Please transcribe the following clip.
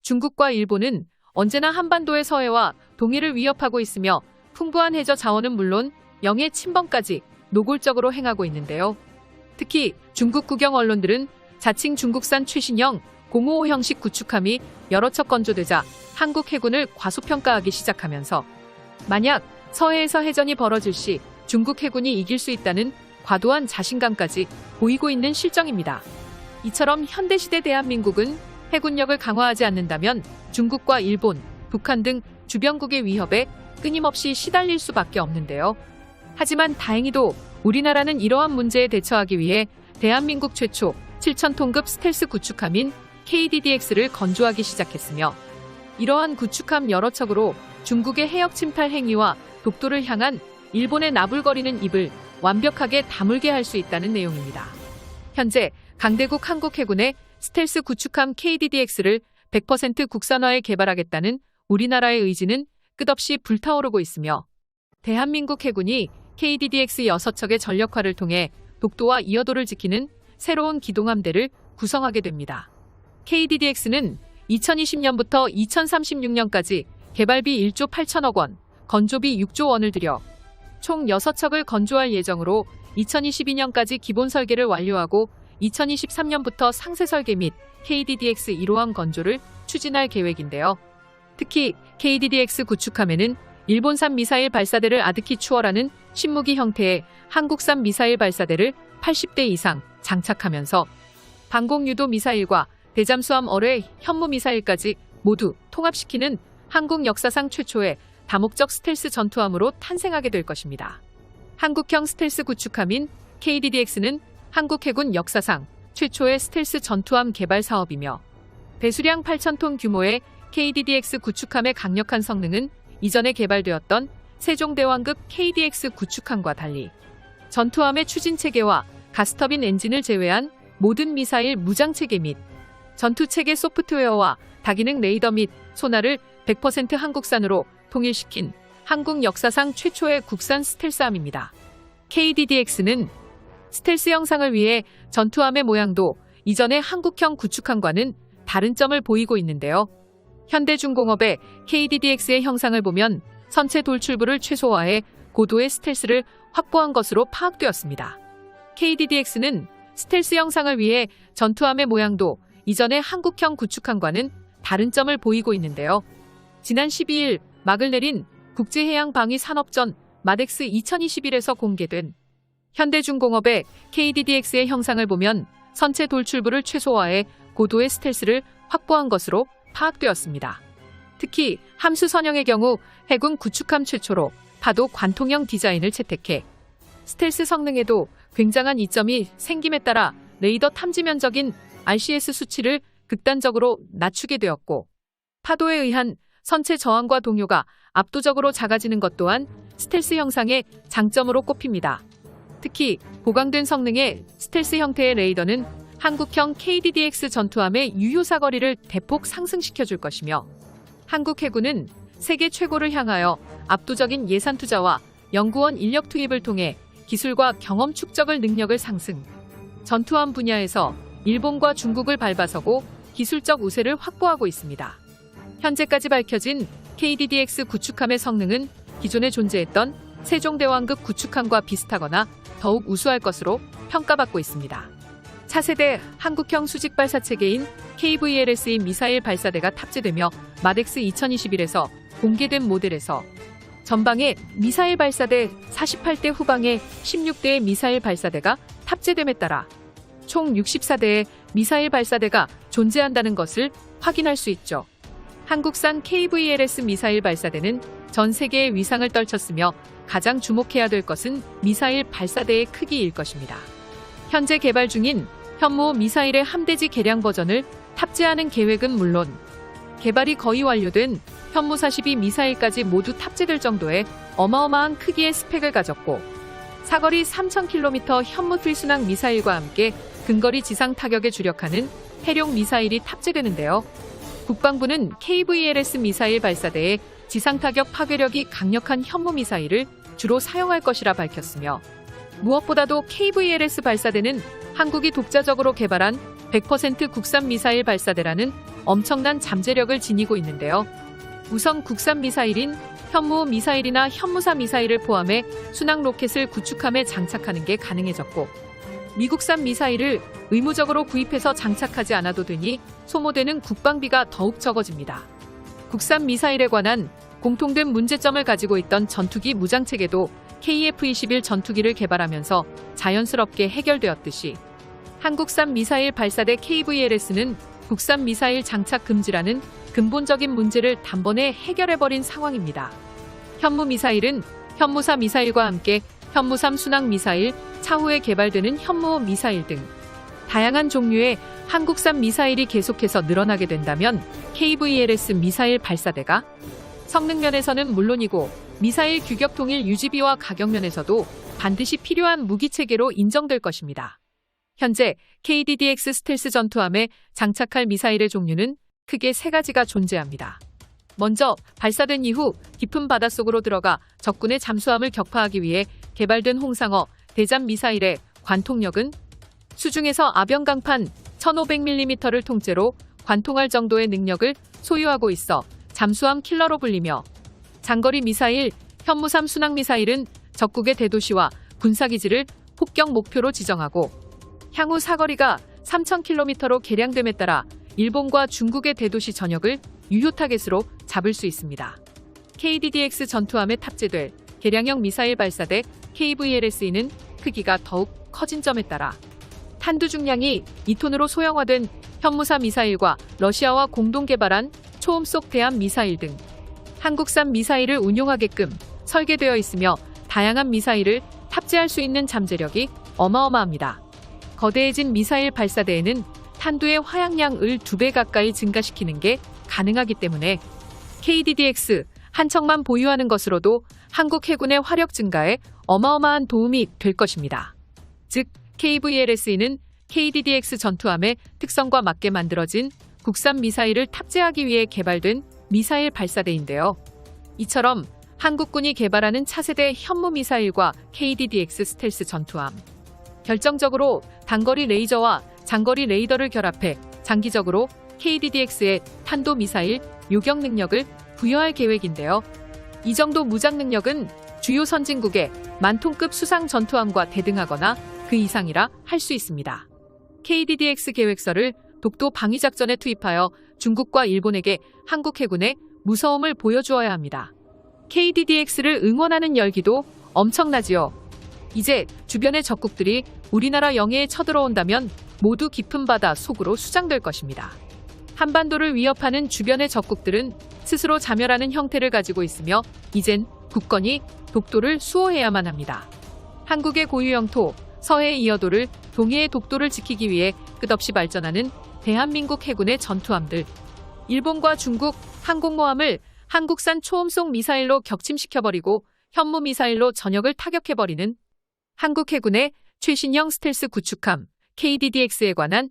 중국과 일본은 언제나 한반도의 서해와 동해를 위협하고 있으며 풍부한 해저 자원은 물론 영해 침범까지 노골적으로 행하고 있는데요. 특히 중국 국영 언론들은 자칭 중국산 최신형 055 형식 구축함이 여러 척 건조되자 한국 해군을 과소평가하기 시작하면서 만약 서해에서 해전이 벌어질 시 중국 해군이 이길 수 있다는 과도한 자신감까지 보이고 있는 실정입니다. 이처럼 현대시대 대한민국은 해군력을 강화하지 않는다면 중국과 일본, 북한 등 주변국의 위협에 끊임없이 시달릴 수밖에 없는데요. 하지만 다행히도 우리나라는 이러한 문제에 대처하기 위해 대한민국 최초 7,000톤급 스텔스 구축함인 KDDX를 건조하기 시작했으며 이러한 구축함 여러 척으로 중국의 해역 침탈 행위와 독도를 향한 일본의 나불거리는 입을 완벽하게 다물게 할 수 있다는 내용입니다. 현재 강대국 한국해군의 스텔스 구축함 KDDX를 100% 국산화해 개발하겠다는 우리나라의 의지는 끝없이 불타오르고 있으며 대한민국 해군이 KDDX 6척의 전력화를 통해 독도와 이어도를 지키는 새로운 기동함대를 구성하게 됩니다. KDDX는 2020년부터 2036년까지 개발비 1조 8천억 원, 건조비 6조 원을 들여 총 6척을 건조할 예정으로 2022년까지 기본 설계를 완료하고 2023년부터 상세 설계 및 KDDX 1호함 건조를 추진할 계획인데요. 특히 KDDX 구축함에는 일본산 미사일 발사대를 아득히 추월하는 신무기 형태의 한국산 미사일 발사대를 80대 이상 장착하면서 방공유도 미사일과 대잠수함 어뢰 현무 미사일까지 모두 통합시키는 한국 역사상 최초의 다목적 스텔스 전투함으로 탄생하게 될 것입니다. 한국형 스텔스 구축함인 KDDX는 한국해군 역사상 최초의 스텔스 전투함 개발 사업이며 배수량 8,000톤 규모의 KDDX 구축함의 강력한 성능은 이전에 개발되었던 세종대왕급 KDX 구축함과 달리 전투함의 추진체계와 가스터빈 엔진을 제외한 모든 미사일 무장체계 및 전투체계 소프트웨어와 다기능 레이더 및 소나를 100% 한국산으로 통일시킨 한국 역사상 최초의 국산 스텔스함입니다. KDDX는 스텔스 형상을 위해 전투함의 모양도 이전의 한국형 구축함과는 다른 점을 보이고 있는데요. 현대중공업의 KDDX의 형상을 보면 선체 돌출부를 최소화해 고도의 스텔스를 확보한 것으로 파악되었습니다. KDDX는 스텔스 형상을 위해 전투함의 모양도 이전의 한국형 구축함과는 다른 점을 보이고 있는데요. 지난 12일 막을 내린 국제해양방위산업전 마덱스 2021에서 공개된 현대중공업의 KDDX의 형상을 보면 선체 돌출부를 최소화해 고도의 스텔스를 확보한 것으로 파악되었습니다. 특히 함수 선형의 경우 해군 구축함 최초로 파도 관통형 디자인을 채택해 스텔스 성능에도 굉장한 이점이 생김에 따라 레이더 탐지 면적인 RCS 수치를 극단적으로 낮추게 되었고 파도에 의한 선체 저항과 동요가 압도적으로 작아지는 것 또한 스텔스 형상의 장점으로 꼽힙니다. 특히 보강된 성능의 스텔스 형태의 레이더는 한국형 KDDX 전투함의 유효 사거리를 대폭 상승시켜줄 것이며 한국 해군은 세계 최고를 향하여 압도적인 예산 투자와 연구원 인력 투입을 통해 기술과 경험 축적을 능력을 상승, 전투함 분야에서 일본과 중국을 밟아서고 기술적 우세를 확보하고 있습니다. 현재까지 밝혀진 KDDX 구축함의 성능은 기존에 존재했던 세종대왕급 구축함과 비슷하거나 더욱 우수할 것으로 평가받고 있습니다. 차세대 한국형 수직 발사 체계인 KVLS 미사일 발사대가 탑재되며 마덱스 2021에서 공개된 모델에서 전방에 미사일 발사대 48대 후방에 16대의 미사일 발사대가 탑재됨에 따라 총 64대의 미사일 발사대가 존재한다는 것을 확인할 수 있죠. 한국산 KVLS 미사일 발사대는 전 세계의 위상을 떨쳤으며 가장 주목해야 될 것은 미사일 발사대의 크기일 것입니다. 현재 개발 중인 현무 미사일의 함대지 개량 버전을 탑재하는 계획은 물론 개발이 거의 완료된 현무 42 미사일까지 모두 탑재될 정도의 어마어마한 크기의 스펙을 가졌고 사거리 3,000km 현무 트리순항 미사일과 함께 근거리 지상 타격에 주력하는 해룡 미사일이 탑재되는데요. 국방부는 KVLS 미사일 발사대에 지상 타격 파괴력이 강력한 현무 미사일을 주로 사용할 것이라 밝혔으며 무엇보다도 KVLS 발사대는 한국이 독자적으로 개발한 100% 국산 미사일 발사대라는 엄청난 잠재력을 지니고 있는데요. 우선 국산 미사일인 현무 미사일이나 현무사 미사일을 포함해 순항 로켓을 구축함에 장착하는 게 가능해졌고, 미국산 미사일을 의무적으로 구입해서 장착하지 않아도 되니 소모되는 국방비가 더욱 적어집니다. 국산 미사일에 관한 공통된 문제점을 가지고 있던 전투기 무장체계도 KF-21 전투기를 개발하면서 자연스럽게 해결되었듯이 한국산 미사일 발사대 KVLS는 국산 미사일 장착 금지라는 근본적인 문제를 단번에 해결해버린 상황입니다. 현무 미사일은 현무사 미사일과 함께 현무3 순항 미사일, 차후에 개발되는 현무 미사일 등 다양한 종류의 한국산 미사일이 계속해서 늘어나게 된다면 KVLS 미사일 발사대가 성능 면에서는 물론이고 미사일 규격 통일 유지비와 가격 면에서도 반드시 필요한 무기체계로 인정될 것입니다. 현재 KDDX 스텔스 전투함에 장착할 미사일의 종류는 크게 3가지가 존재합니다. 먼저 발사된 이후 깊은 바닷속으로 들어가 적군의 잠수함을 격파하기 위해 개발된 홍상어 대잠 미사일의 관통력은 수중에서 아병강판 1500mm를 통째로 관통할 정도의 능력을 소유하고 있어 잠수함 킬러로 불리며, 장거리 미사일 현무3 순항 미사일은 적국의 대도시와 군사기지를 폭격 목표로 지정하고 향후 사거리가 3000km로 개량됨에 따라 일본과 중국의 대도시 전역을 유효 타겟으로 잡을 수 있습니다. KDDX 전투함에 탑재될 개량형 미사일 발사대 KVLS는 크기가 더욱 커진 점에 따라 탄두 중량이 2톤으로 소형화된 현무사 미사일과 러시아와 공동 개발한 초음속 대함 미사일 등 한국산 미사일을 운용하게끔 설계되어 있으며, 다양한 미사일을 탑재할 수 있는 잠재력이 어마어마합니다. 거대해진 미사일 발사대에는 탄두의 화약량을 2배 가까이 증가시키는 게 가능하기 때문에 KDDX 한 척만 보유하는 것으로도 한국 해군의 화력 증가에 어마어마한 도움이 될 것입니다. 즉, KVLS는 KDDX 전투함의 특성과 맞게 만들어진 국산 미사일을 탑재하기 위해 개발된 미사일 발사대인데요. 이처럼 한국군이 개발하는 차세대 현무 미사일과 KDDX 스텔스 전투함, 결정적으로 단거리 레이저와 장거리 레이더를 결합해 장기적으로 KDDX의 탄도 미사일 요격 능력을 부여할 계획인데요. 이 정도 무장 능력은 주요 선진국의 만톤급 수상 전투함과 대등하거나 그 이상이라 할 수 있습니다. KDDX 계획서를 독도 방위작전에 투입하여 중국과 일본에게 한국 해군의 무서움을 보여주어야 합니다. KDDX를 응원하는 열기도 엄청나지요. 이제 주변의 적국들이 우리나라 영해에 쳐들어온다면 모두 깊은 바다 속으로 수장될 것입니다. 한반도를 위협하는 주변의 적국들은 스스로 자멸하는 형태를 가지고 있으며 이젠 굳건히 독도를 수호해야만 합니다. 한국의 고유 영토 서해 이어도를 동해의 독도를 지키기 위해 끝없이 발전하는 대한민국 해군의 전투함들, 일본과 중국 항공모함을 한국산 초음속 미사일로 격침시켜버리고 현무 미사일로 전역을 타격해버리는 한국 해군의 최신형 스텔스 구축함 KDDX에 관한